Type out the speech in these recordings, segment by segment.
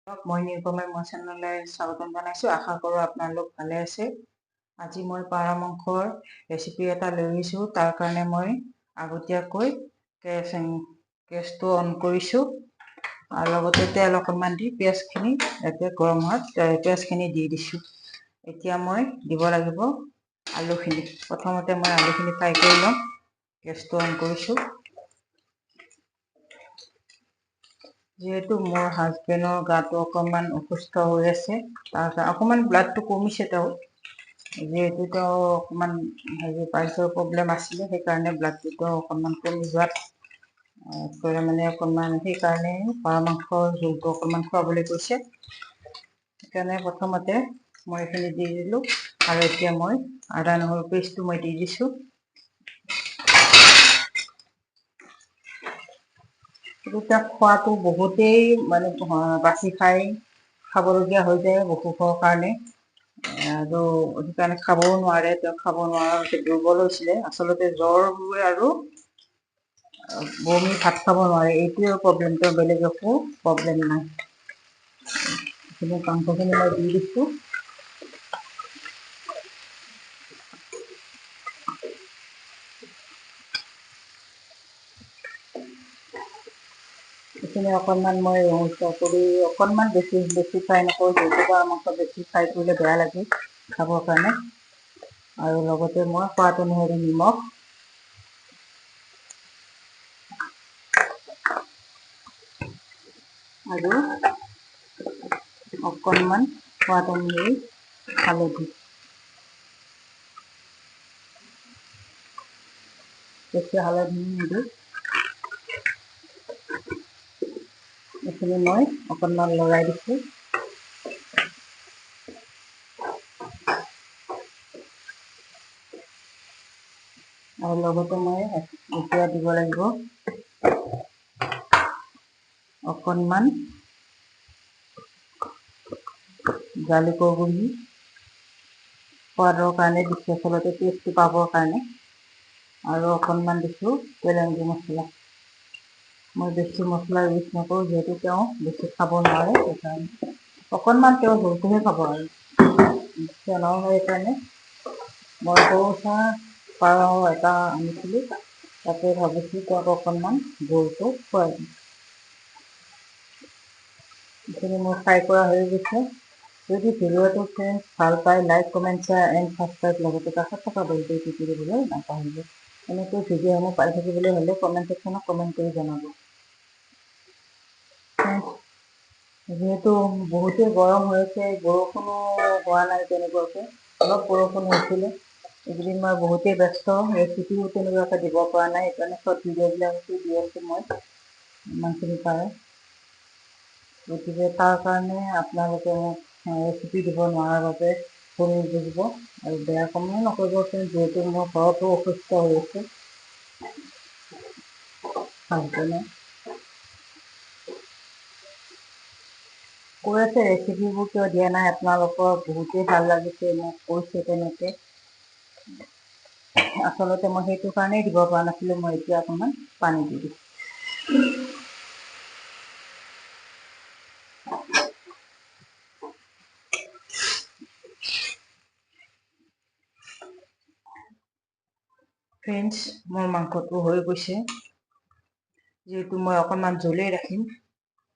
মই নিৰুপমাই মোৰ চেনেললৈ স্বাগতম জনাইছোঁ। আশা কৰোঁ আপোনালোক ভালে আছে। আজি মই পাৰ মাংসৰ ৰেচিপি এটা লৈ আহিছোঁ। তাৰ কাৰণে মই আগতীয়াকৈ গেছটো অন কৰিছোঁ আৰু লগতে তেল অকণমান দি পিঁয়াজখিনি ইয়াতে গৰম হোৱাত পিঁয়াজখিনি দি দিছোঁ। এতিয়া মই দিব লাগিব আলুখিনি। প্ৰথমতে মই আলুখিনি ফ্ৰাই কৰি ল'ম। গেছটো অন কৰিছোঁ। যিহেতু মোৰ হাজবেণ্ডৰ গাটো অকণমান অসুস্থ হৈ আছে, তাৰ কাৰণে অকণমান ব্লাডটো কমিছে তেওঁ। যিহেতু তেওঁ অকণমান পাইলছৰ প্ৰব্লেম আছিলে, সেইকাৰণে ব্লাডটো অকণমান কমি যোৱাত অকণমান সেইকাৰণে পাৰ মাংসৰ জোলটো অকণমান খুৱাবলৈ কৈছে। সেইকাৰণে প্ৰথমতে মই এইখিনি দি দিলোঁ আৰু এতিয়া মই আদা নহৰু পেষ্টটো মই দি দিছোঁ। এতিয়া খোৱাটো বহুতেই বাছি খাবলগীয়া হৈ যায় অসুখৰ কাৰণে। আৰু সেইকাৰণে খাবও নোৱাৰে, তেওঁ খাব নোৱাৰা দুৰ্বল হৈছিলে। আচলতে জ্বৰ হয় আৰু বমি ভাত খাব নোৱাৰে, এইটোৱে প্ৰব্লেম, তেওঁ বেলেগ একো প্ৰব্লেম নাই। মাংসখিনি মই দি দিছোঁ। এইখিনি অকণমান মই অকণমান বেছি ফ্ৰাই নকৰোঁ, যিহেতু মাংস বেছি ফ্ৰাই কৰিলে বেয়া লাগে খাবৰ কাৰণে। আৰু লগতে মই সোৱাদ অনুসৰি নিমখ আৰু অকণমান সোৱাদ অনুসৰি হালধি, বেছি হালধি নিদিওঁ। এইখিনি মই অকণমান লৰাই দিছোঁ। আৰু লগতে মই এতিয়া দিব লাগিব অকণমান জালুকৰ গুড়ি, সোৱাদৰ কাৰণে দিছোঁ, আচলতে টেষ্টটো পাবৰ কাৰণে। আৰু অকণমান দিছোঁ তেলেংগু মছলা। মই বেছি মছলা ইউজ নকৰোঁ, যিহেতু তেওঁ বেছি খাব নোৱাৰে, সেইকাৰণে অকণমান তেওঁ জোলটোহে খাব আৰু সেইকাৰণে মই সৰু পাৰ এটা আনিছিলোঁ, তাতে ভাবিছোঁ তেওঁক অকণমান জোলটো খুৱাই দিম। এইখিনি মোৰ ফ্ৰাই কৰা হৈ গৈছে। যদি ভিডিঅ'টো ফ্ৰেণ্ডছ ভাল পায়, like, comment, share and subscribe, লগতে কাষত থকা বেলটো টিপি দিবলৈ নাপাহৰিব। এনেকৈ ভিডিঅ'সমূহ পাই থাকিবলৈ হ'লে কমেণ্ট ছেকশ্যনত কমেণ্ট কৰি জনাব। যিহেতু বহুতেই গৰম হৈ আছে, বৰষুণো হোৱা নাই তেনেকুৱাকৈ, অলপ বৰষুণ হৈছিলে। এইকেইদিন মই বহুতেই ব্যস্ত, ৰেচিপিও তেনেকুৱাকৈ দিব পৰা নাই, সেইকাৰণে চৰ্ট ভিডিঅ'বিলাককে দি আছোঁ মই ইমানখিনি পাৰে। গতিকে তাৰ কাৰণে আপোনালোকে মোক ৰেচিপি দিব নোৱাৰাৰ বাবে ভুল বুজিব আৰু বেয়া কমেণ্ট নকৰিব, যিহেতু মোৰ ঘৰতো অসুস্থ হৈ আছে হাজবেণ্ডে। কৈ আছে ৰেচিপিবোৰ কিয় দিয়া নাই, আপোনালোকৰ বহুতেই ভাল লাগিছে, মোক কৈছে তেনেকৈ। আচলতে মই সেইটো কাৰণেই দিব পৰা নাছিলোঁ। মই এতিয়া অকণমান পানী দি দিছোঁ। ফ্ৰেণ্ডছ, মোৰ মাংসটো হৈ গৈছে। যিহেতু মই অকণমান জোলেই ৰাখিম,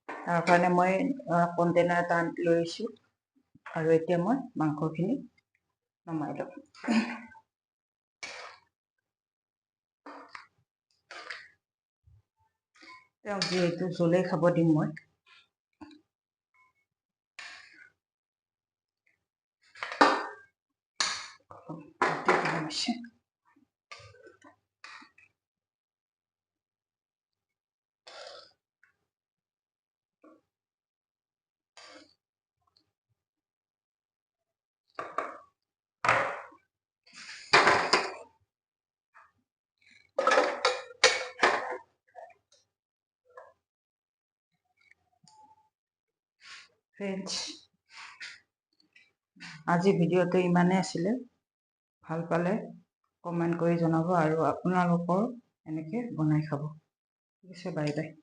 তাৰ কাৰণে মই কণ্টেইনাৰ এটা লৈ আহিছোঁ আৰু এতিয়া মই মাংসখিনি নমাই ল'ম। তেওঁক যিহেতু জোলেই খাব দিম মই। ফ্ৰেণ্ডছ, আজি ভিডিঅ'টো ইমানেই আছিলে। ভাল পালে কমেণ্ট কৰি জনাব আৰু আপোনালোকৰ এনেকৈ বনাই খাব। ঠিক আছে, বাই বাই।